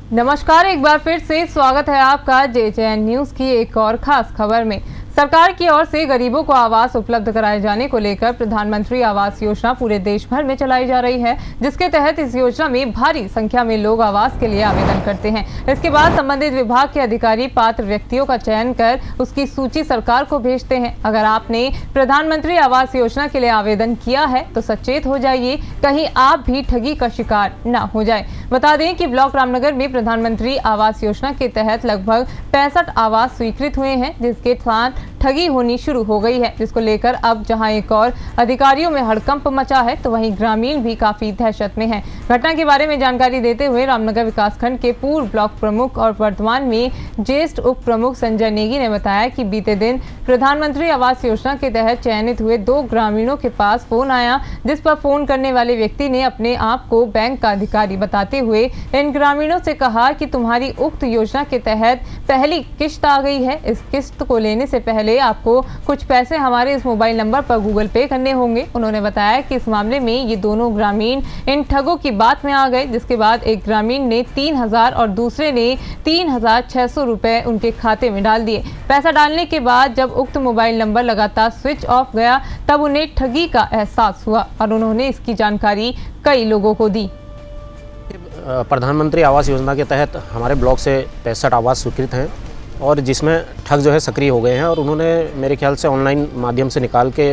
नमस्कार, एक बार फिर से स्वागत है आपका JJN न्यूज की एक और खास खबर में। सरकार की ओर से गरीबों को आवास उपलब्ध कराए जाने को लेकर प्रधानमंत्री आवास योजना पूरे देश भर में चलाई जा रही है, जिसके तहत इस योजना में भारी संख्या में लोग आवास के लिए आवेदन करते हैं। इसके बाद संबंधित विभाग के अधिकारी पात्र व्यक्तियों का चयन कर उसकी सूची सरकार को भेजते हैं। अगर आपने प्रधानमंत्री आवास योजना के लिए आवेदन किया है तो सचेत हो जाइए, कहीं आप भी ठगी का शिकार न हो जाए। बता दें कि ब्लॉक रामनगर में प्रधानमंत्री आवास योजना के तहत लगभग 65 आवास स्वीकृत हुए हैं, जिसके साथ ठगी होनी शुरू हो गई है, जिसको लेकर अब जहां एक और अधिकारियों में हड़कंप मचा है तो वहीं ग्रामीण भी काफी दहशत में हैं। घटना के बारे में जानकारी देते हुए रामनगर विकासखंड के पूर्व ब्लॉक प्रमुख और वर्तमान में ज्येष्ठ उप प्रमुख संजय नेगी ने बताया कि बीते दिन प्रधानमंत्री आवास योजना के तहत चयनित हुए 2 ग्रामीणों के पास फोन आया, जिस पर फोन करने वाले व्यक्ति ने अपने आप को बैंक का अधिकारी बताते हुए इन ग्रामीणों से कहा कि तुम्हारी उक्त योजना के तहत पहली किस्त आ गई है। इस किस्त को लेने से पहले आपको कुछ पैसे हमारे इस मोबाइल नंबर पर गूगल पे करने होंगे। उन्होंने बताया कि इस मामले में ये दोनों ग्रामीण इन ठगों की बात में आ गए, जिसके बाद एक ग्रामीण ने 3000 और दूसरे ने 3600 रुपए उनके खाते में डाल दिए। पैसा डालने के बाद जब उक्त मोबाइल नंबर लगातार स्विच ऑफ गया, तब उन्हें ठगी का एहसास हुआ और उन्होंने इसकी जानकारी कई लोगों को दी। प्रधानमंत्री आवास योजना के तहत हमारे ब्लॉक से 65 आवास स्वीकृत हैं और जिसमें ठग जो है सक्रिय हो गए हैं और उन्होंने मेरे ख्याल से ऑनलाइन माध्यम से निकाल के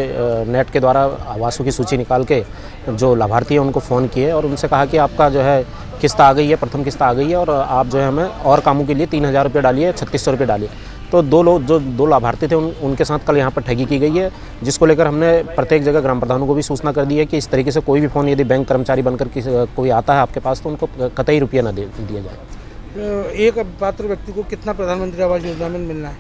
नेट के द्वारा आवासों की सूची निकाल के जो लाभार्थी हैं उनको फ़ोन किए और उनसे कहा कि आपका जो है किस्त आ गई है, प्रथम किस्त आ गई है और आप जो है हमें और कामों के लिए 3000 रुपये डालिए, 3600 रुपये डालिए। तो दो लाभार्थी थे उनके साथ कल यहाँ पर ठगी की गई है, जिसको लेकर हमने प्रत्येक जगह ग्राम प्रधानों को भी सूचना कर दी है कि इस तरीके से कोई भी फ़ोन यदि बैंक कर्मचारी बनकर कोई आता है आपके पास तो उनको कतई रुपया न दिया जाए। एक पात्र व्यक्ति को कितना प्रधानमंत्री आवास योजना में मिलना है?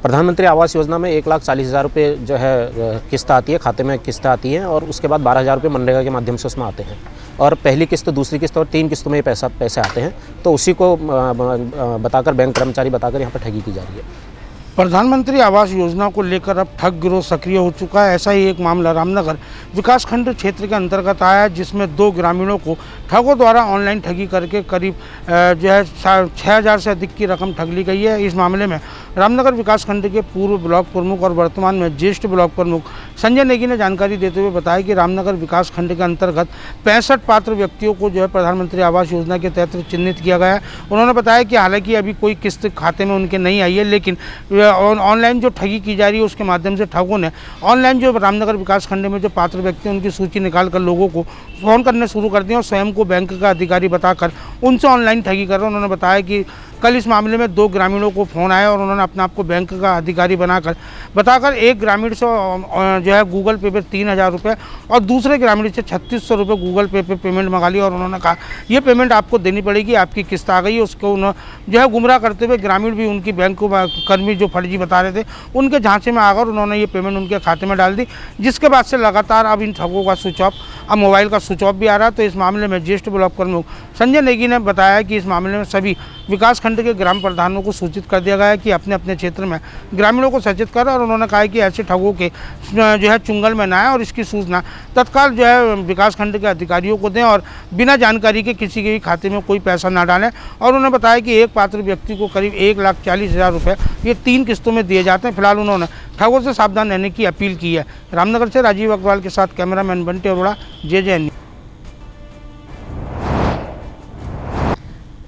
प्रधानमंत्री आवास योजना में 1,40,000 रुपये जो है किस्त आती है, खाते में किस्त आती है और उसके बाद 12,000 रुपये मनरेगा के माध्यम से उसमें आते हैं और पहली किस्त, दूसरी किस्त और 3 किस्तों में ये पैसे आते हैं। तो उसी को बताकर बैंक कर्मचारी बताकर यहाँ पर ठगी की जा रही है। प्रधानमंत्री आवास योजना को लेकर अब ठग गिरोह सक्रिय हो चुका है। ऐसा ही एक मामला रामनगर विकासखंड क्षेत्र के अंतर्गत आया, जिसमें 2 ग्रामीणों को ठगों द्वारा ऑनलाइन ठगी करके करीब जो है 6000 से अधिक की रकम ठग ली गई है। इस मामले में रामनगर विकासखंड के पूर्व ब्लॉक प्रमुख और वर्तमान में ज्येष्ठ ब्लॉक प्रमुख संजय नेगी ने जानकारी देते हुए बताया कि रामनगर विकासखंड के अंतर्गत 65 पात्र व्यक्तियों को जो है प्रधानमंत्री आवास योजना के तहत चिन्हित किया गया है। उन्होंने बताया कि हालांकि अभी कोई किस्त खाते में उनके नहीं आई है, लेकिन ऑनलाइन जो ठगी की जा रही है उसके माध्यम से ठगों ने ऑनलाइन जो रामनगर विकासखंड में जो पात्र व्यक्ति हैं उनकी सूची निकाल कर लोगों को फ़ोन करने शुरू कर दिए और स्वयं को बैंक का अधिकारी बताकर उनसे ऑनलाइन ठगी कर रहे हैं। उन्होंने बताया कि कल इस मामले में 2 ग्रामीणों को फ़ोन आया और उन्होंने अपने आप को बैंक का अधिकारी बताकर एक ग्रामीण से जो है गूगल पे 3000 रुपये और दूसरे ग्रामीण से 3600 रुपये गूगल पे पेमेंट मंगा ली और उन्होंने कहा ये पेमेंट आपको देनी पड़ेगी, आपकी किस्त आ गई है। उसको उन्होंने जो है गुमराह करते हुए ग्रामीण भी उनकी बैंक को कर्मी जो फर्जी बता रहे थे उनके झांसे में आकर उन्होंने ये पेमेंट उनके खाते में डाल दी, जिसके बाद से लगातार अब इन ठगों का स्विच ऑफ, अब मोबाइल का स्विच ऑफ भी आ रहा है। तो इस मामले में ज्येष्ठ ब्लॉक प्रमुख संजय नेगी ने बताया कि इस मामले में सभी विकासखंड के ग्राम प्रधानों को सूचित कर दिया गया है कि अपने अपने क्षेत्र में ग्रामीणों को सचेत करें और उन्होंने कहा कि ऐसे ठगों के जो है चुंगल में ना आए और इसकी सूचना तत्काल जो है विकासखंड के अधिकारियों को दें और बिना जानकारी के किसी के भी खाते में कोई पैसा ना डालें। और उन्होंने बताया कि एक पात्र व्यक्ति को करीब 1,40,000 रुपये ये 3 किस्तों में दिए जाते हैं। फिलहाल उन्होंने ठगों से सावधान रहने की अपील की है। रामनगर से राजीव अग्रवाल के साथ कैमरामैन बंटी अरोड़ा, JJN।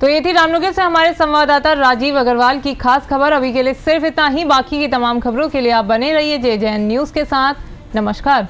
तो ये थी रामनगर से हमारे संवाददाता राजीव अग्रवाल की खास खबर। अभी के लिए सिर्फ इतना ही। बाकी की तमाम खबरों के लिए आप बने रहिए JJN न्यूज के साथ। नमस्कार।